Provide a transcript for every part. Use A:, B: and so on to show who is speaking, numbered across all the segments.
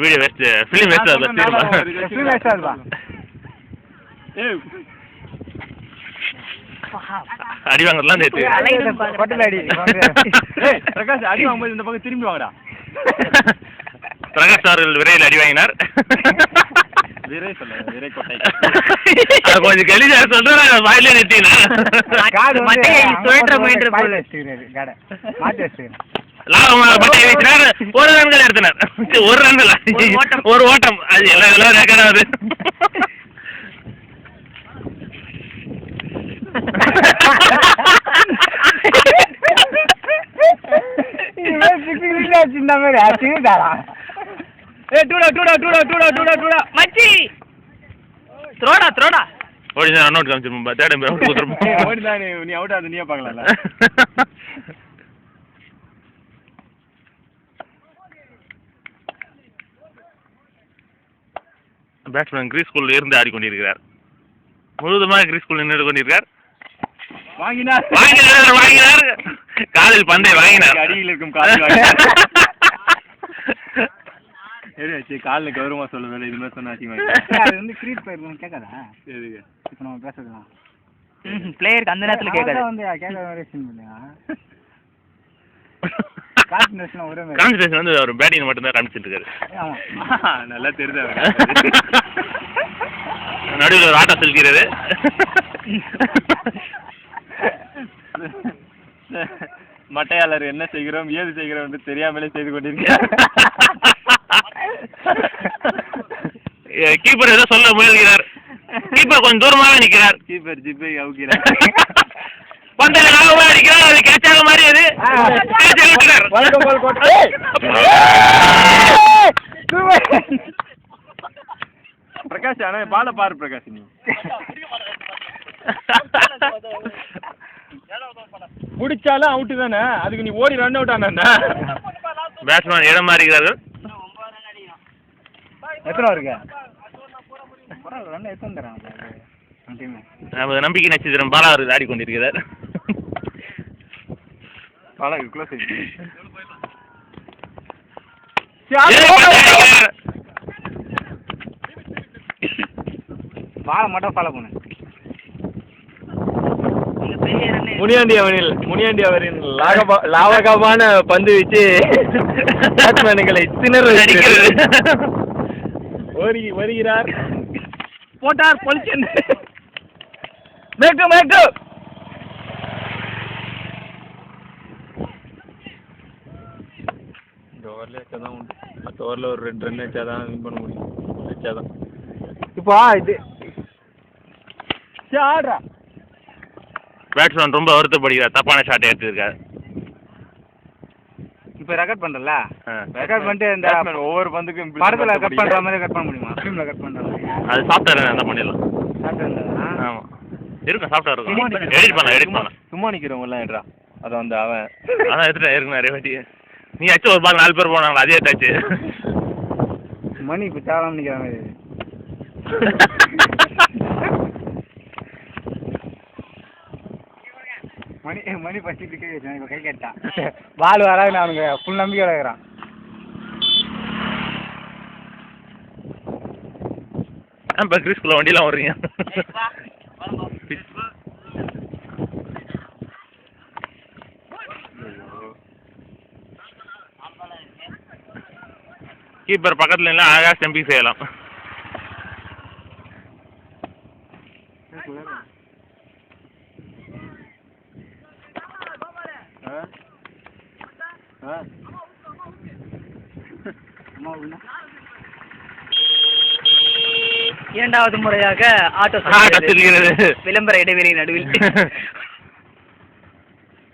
A: Video waste film waste
B: ஆகுது.
A: அடி வாங்கலாம் நேற்று
B: பிரகாஷ் அடி வாங்கும்போது இந்த பக்கம் திரும்பி வாங்கடா.
A: பிரகாஷ் அவர்கள் விரைவில் அடி வாங்கினார்.
B: விரை சொல்ல விரை கொட்டை
A: கொஞ்சம் கெளிஜா சொல்றேன் வாயிலே நிறுத்தினா ஒரு ரன்கள் எடுத்தனர். ஒரு ரன்கள் ஒரு ஓட்டம் அது எல்லாம் ரெக்கார்ட் ஆகுது. பேட்ஸ்மேன் கிரீஸ்குள் இருந்து ஆடிக்கொண்டிருக்கிறார். முழுவதுமாக கிரீஸ்குள் நின்று கொண்டிருக்கிறார்.
B: வாங்கினார்
A: காலில் பந்தை வாங்கினார்.
B: அடியில் இருக்கும் காலில் கௌரவமா சொல்ல வேலை இது மாதிரி சொன்னா கிரீட் போயிருக்கோம் கேட்காதா? சரி இப்போ நம்ம பேசலாம். பிளேயருக்கு அந்த நேரத்தில் கேட்காது வந்து
A: கான்சன்ட்ரேஷன் வந்து அவர் பேட்டிங் மட்டும்தான் காமிச்சிட்டு இருக்காரு.
B: நல்லா தெரியுது.
A: நடுவில் ஒரு ஆட்டம் செலுத்துகிறது.
B: மட்டையாளர் என்ன செய்கிறோம் ஏது செய்கிறோம் என்று தெரியாமலே செய்து கொண்டிருக்கிறார்.
A: கீப்பர் ஏதோ சொல்ல முயல்கிறார். கீப்பர் கொஞ்சம் தூரமாக நிற்கிறார்.
B: கீப்பர் ஜிப்பை அவுக்கிறார்.
A: பந்தல லாபமா அடிக்கிறார். அது கேட்சாக மாதிரி அது
B: பிரகாஷ் ஆனா பால பாரு பிரகாஷ். நீ முடிச்சாலும் அவுட்டு தானே, அதுக்கு நீ ஓடி ரன் அவுட் ஆனா
A: பேட்ஸ்மேன் இடம் மாறுகிறார்கள்.
B: எத்தனை இருக்கு
A: நமது நம்பிக்கை நட்சத்திரம் பாலா அவர்கள் ஆடிக்கொண்டிருக்கிறார்.
B: பாலா பால மட்டும் ஃபாலோ பண்ணு. முனியாண்டி அவரின் லாவகமான பந்து வீச்சு பேட்ஸ்மேன்களை திணற வருகிறார். போட்டார் பொலிஷன் மேட்டு இந்த ஓவரில் வச்சாதான் உண்டு. மற்ற ஓவரில் ஒரு 2 ரன் வச்சாதான் வின் பண்ண முடியும். வச்சாதான் இப்போ இது ஆடுறா.
A: பேட்ஸ்மேன் ரொம்ப வருத்தப்படுகிறார். தப்பான ஷாட் எடுத்துருக்காரு.
B: இப்போ ரெக்கார்ட் பண்றல ரெக்கார்ட் பண்ணிட்டு இந்த ஒவ்வொரு பந்துக்கும் படத்துல கட் பண்ற மாதிரி கட் பண்ண முடியுமா? ஃபிலிம்ல கட் பண்ற மாதிரி
A: அது சாஃப்ட்வேர் அந்த பண்ணிடலாம்.
B: சாஃப்ட்வேர்
A: ஆமா இருக்கும். சாஃப்ட்வேர் இருக்கும். எடிட் பண்ணலாம்.
B: சும்மா நிக்கிறவங்க எல்லாம் ஏட்றா. அத வந்து அவன்
A: அதான் எடுத்துட்டா இருக்கு நிறைய வாட்டி. நீ அச்சு ஒரு பால் 4 பேர் போனாங்களா அதே டச்சு.
B: மணி இப்போ சாலாம் நிக்கிறாங்க. மணி பசிட்டு கை கேட்டான். பால் வராது. அவனுக்கு ஃபுல் நம்பிக்கையோட இருக்கிறான்.
A: இப்போ கிரீஸ்குள்ள வண்டியெல்லாம் வர்றீங்க. கீப்பர் பக்கத்துல எல்லாம் அழகா ஸ்டம்பிங் செய்யலாம்.
C: இரண்டாவது முறையாக ஆட்டோ விளம்பர இடைவெளி நடுவில்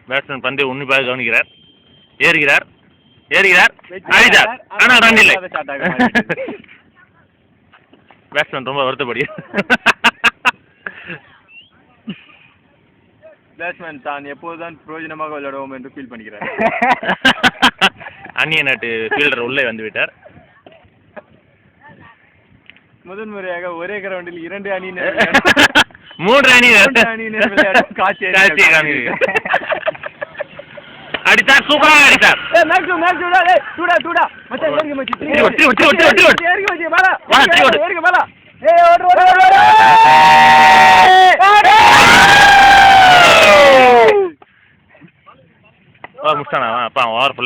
A: பேட்ஸ்மேன் பந்தை உன்னிப்பாக கவனிக்கிறார். ஏறுகிறார் அடித்தார். ஆனால் ரன் இல்லை. பேட்ஸ்மேன் ரொம்ப வருத்தப்படுகிறார்.
B: பேட்ஸ்மேன் தான் எப்போதுதான் பிரயோஜனமாக விளையாடுவோம் என்று ஃபீல் பண்ணிக்கிறார்.
A: அந்நிய நாட்டு ஃபீல்டர் உள்ளே வந்து விட்டார்.
B: முதன்முறையாக ஒரே கிரவுண்டில் 2 அணியினர்
A: 3 அணியினர்
B: விளையாடும் காட்சி
A: அடித்தார், சூப்பராக அடித்தார். முடிச்சானா? அப்பா ஓவர் ஃபுல்லாக